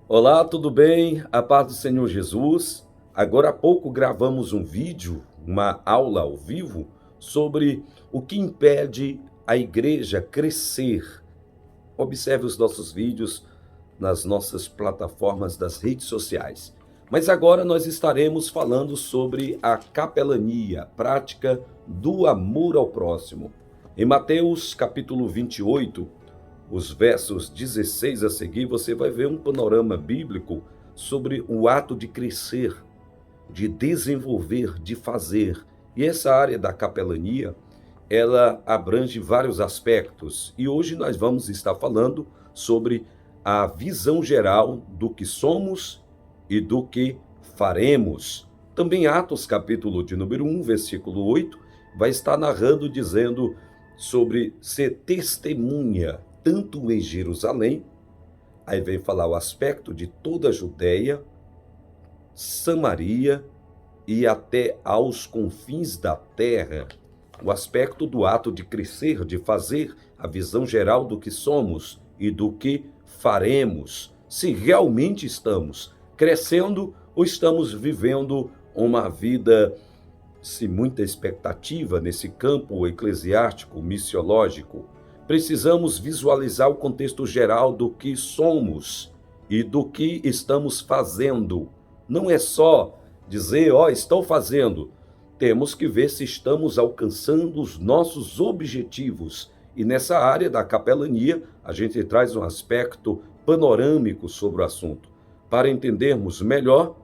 Olá, tudo bem? A paz do Senhor Jesus. Agora há pouco gravamos um vídeo, uma aula ao vivo, sobre o que impede a igreja crescer. Observe os nossos vídeos nas nossas plataformas das redes sociais. Mas agora nós estaremos falando sobre a capelania, prática do amor ao próximo. Em Mateus capítulo 28, os versos 16 a seguir, você vai ver um panorama bíblico sobre o ato de crescer, de desenvolver, de fazer. E essa área da capelania, ela abrange vários aspectos. E hoje nós vamos estar falando sobre a visão geral do que somos e do que faremos. Também Atos, capítulo de número 1, versículo 8, vai estar narrando, dizendo sobre ser testemunha, tanto em Jerusalém, aí vem falar o aspecto de toda a Judéia, Samaria e até aos confins da terra. O aspecto do ato de crescer, de fazer, a visão geral do que somos e do que faremos, se realmente estamos crescendo ou estamos vivendo uma vida sem muita expectativa nesse campo eclesiástico, missiológico. Precisamos visualizar o contexto geral do que somos e do que estamos fazendo. Não é só dizer, estou fazendo. Temos que ver se estamos alcançando os nossos objetivos. E nessa área da capelania, a gente traz um aspecto panorâmico sobre o assunto. Para entendermos melhor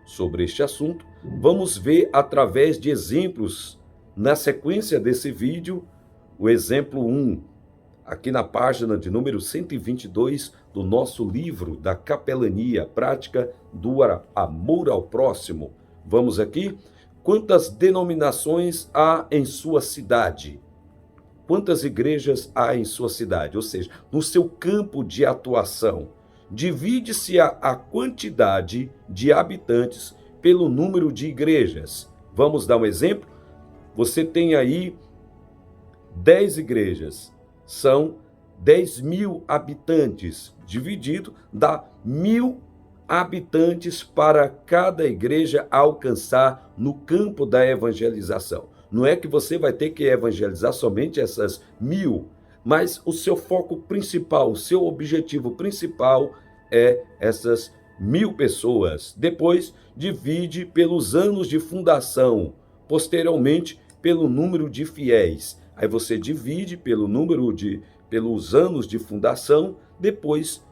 sobre este assunto, vamos ver através de exemplos. Na sequência desse vídeo, o exemplo 1, aqui na página de número 122 do nosso livro da capelania, prática do amor ao próximo. Vamos aqui. Quantas denominações há em sua cidade? Quantas igrejas há em sua cidade? Ou seja, no seu campo de atuação. Divide-se a quantidade de habitantes pelo número de igrejas. Vamos dar um exemplo? Você tem aí 10 igrejas. São 10.000 habitantes. Dividido, dá 1.000 habitantes para cada igreja alcançar no campo da evangelização. Não é que você vai ter que evangelizar somente essas 1.000, mas o seu foco principal, o seu objetivo principal é essas 1.000 pessoas. Depois, divide pelos anos de fundação, posteriormente, pelo número de fiéis. Aí você divide pelos anos de fundação, depois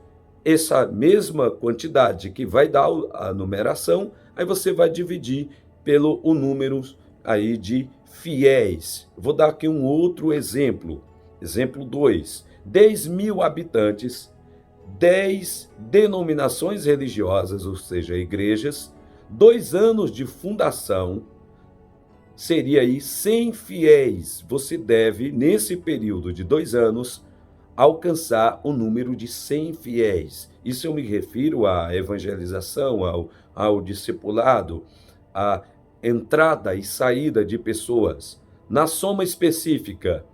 essa mesma quantidade que vai dar a numeração, aí você vai dividir pelo número aí de fiéis. Vou dar aqui um outro exemplo. Exemplo 2. 10.000 habitantes, 10 denominações religiosas, ou seja, igrejas, 2 anos de fundação, seria aí 100 fiéis. Você deve, nesse período de 2 anos, alcançar o número de 100 fiéis. Isso eu me refiro à evangelização, ao discipulado, à entrada e saída de pessoas. Na soma específica,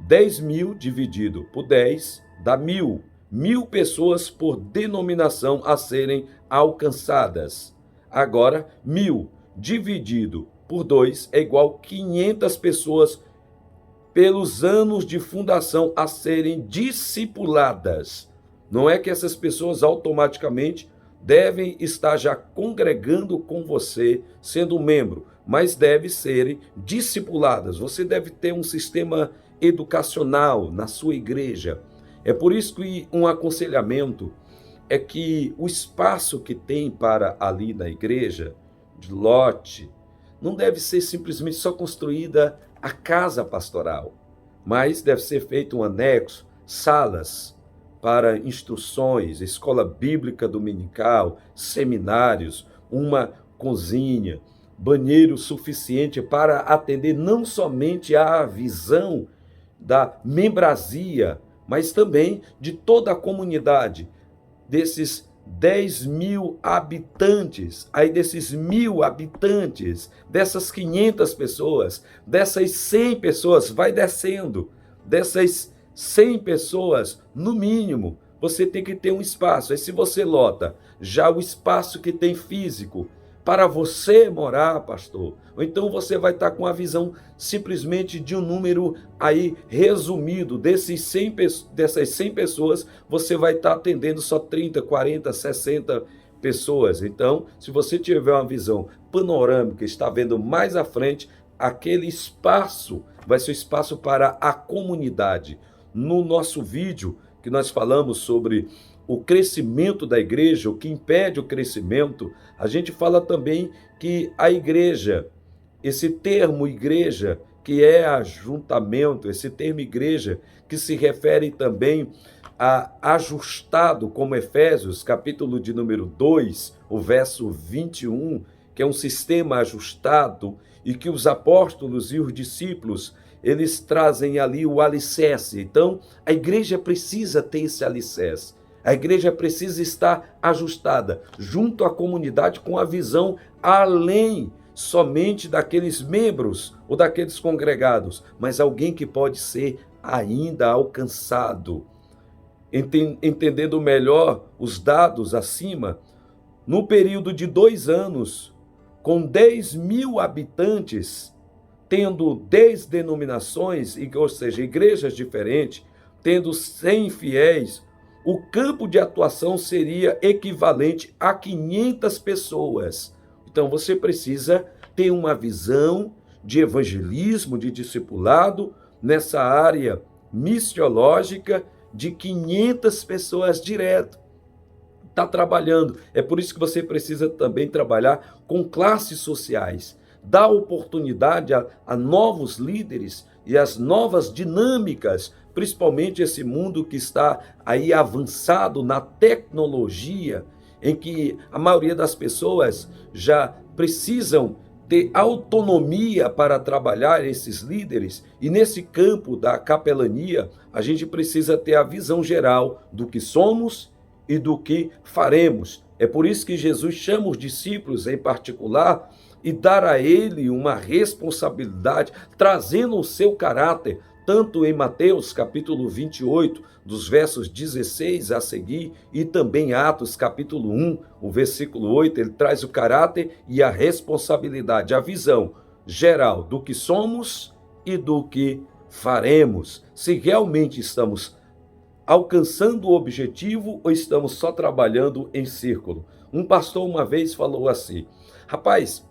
10.000 dividido por 10 dá 1.000. 1.000 pessoas por denominação a serem alcançadas. Agora, 1.000 dividido por 2 é igual a 500 pessoas pelos anos de fundação a serem discipuladas. Não é que essas pessoas automaticamente devem estar já congregando com você, sendo membro, mas devem serem discipuladas. Você deve ter um sistema educacional na sua igreja. É por isso que um aconselhamento é que o espaço que tem para ali na igreja, de lote, não deve ser simplesmente só construída a casa pastoral, mas deve ser feito um anexo, salas para instruções, escola bíblica dominical, seminários, uma cozinha, banheiro suficiente para atender não somente à visão da membresia, mas também de toda a comunidade, desses 10.000 habitantes, aí desses 1.000 habitantes, dessas 500 pessoas, dessas 100 pessoas, vai descendo, dessas 100 pessoas, no mínimo, você tem que ter um espaço. Aí se você lota já o espaço que tem físico para você morar, pastor, ou então você vai estar com a visão simplesmente de um número aí resumido, dessas 100 pessoas, você vai estar atendendo só 30, 40, 60 pessoas. Então, se você tiver uma visão panorâmica, está vendo mais à frente, aquele espaço vai ser o espaço para a comunidade. No nosso vídeo que nós falamos sobre o crescimento da igreja, o que impede o crescimento, a gente fala também que a igreja, esse termo igreja, que é ajuntamento, esse termo igreja, que se refere também a ajustado, como Efésios, capítulo de número 2, o verso 21, que é um sistema ajustado, e que os apóstolos e os discípulos, eles trazem ali o alicerce. Então, a igreja precisa ter esse alicerce. A igreja precisa estar ajustada junto à comunidade com a visão além somente daqueles membros ou daqueles congregados, mas alguém que pode ser ainda alcançado. Entendendo melhor os dados acima, no período de 2 anos, com 10 mil habitantes, tendo 10 denominações, ou seja, igrejas diferentes, tendo 100 fiéis, o campo de atuação seria equivalente a 500 pessoas. Então você precisa ter uma visão de evangelismo, de discipulado, nessa área missiológica de 500 pessoas direto. Está trabalhando. É por isso que você precisa também trabalhar com classes sociais, dar oportunidade a novos líderes e as novas dinâmicas, principalmente esse mundo que está aí avançado na tecnologia, em que a maioria das pessoas já precisam ter autonomia para trabalhar esses líderes, e nesse campo da capelania, a gente precisa ter a visão geral do que somos e do que faremos. É por isso que Jesus chama os discípulos em particular e dar a ele uma responsabilidade, trazendo o seu caráter, tanto em Mateus capítulo 28, dos versos 16 a seguir, e também Atos capítulo 1, o versículo 8, ele traz o caráter e a responsabilidade, a visão geral do que somos e do que faremos. Se realmente estamos alcançando o objetivo ou estamos só trabalhando em círculo. Um pastor uma vez falou assim, rapaz,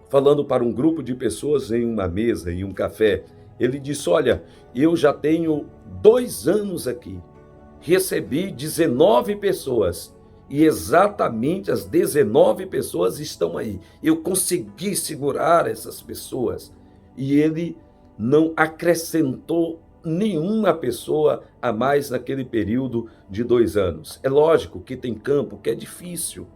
falando para um grupo de pessoas em uma mesa, em um café, ele disse, olha, eu já tenho 2 anos aqui, recebi 19 pessoas e exatamente as 19 pessoas estão aí. Eu consegui segurar essas pessoas e ele não acrescentou nenhuma pessoa a mais naquele período de 2 anos. É lógico que tem campo que é difícil,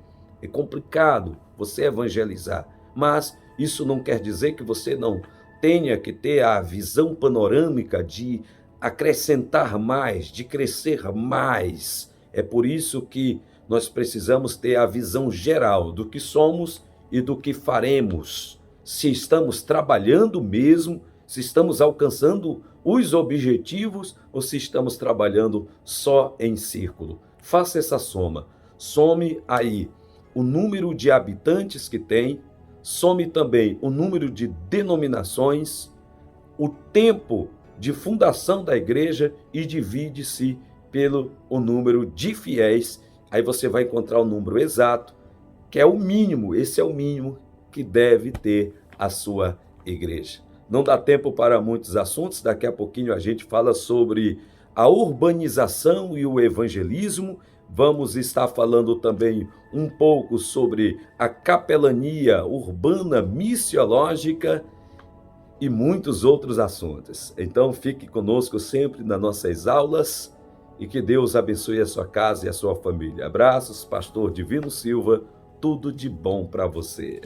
é complicado você evangelizar, mas isso não quer dizer que você não tenha que ter a visão panorâmica de acrescentar mais, de crescer mais. É por isso que nós precisamos ter a visão geral do que somos e do que faremos. Se estamos trabalhando mesmo, se estamos alcançando os objetivos ou se estamos trabalhando só em círculo. Faça essa soma. Some aí o número de habitantes que tem, some também o número de denominações, o tempo de fundação da igreja e divide-se pelo o número de fiéis. Aí você vai encontrar o número exato, que é o mínimo, esse é o mínimo que deve ter a sua igreja. Não dá tempo para muitos assuntos, daqui a pouquinho a gente fala sobre a urbanização e o evangelismo. Vamos estar falando também um pouco sobre a capelania urbana missiológica e muitos outros assuntos. Então fique conosco sempre nas nossas aulas e que Deus abençoe a sua casa e a sua família. Abraços, pastor Divino Silva, tudo de bom para você.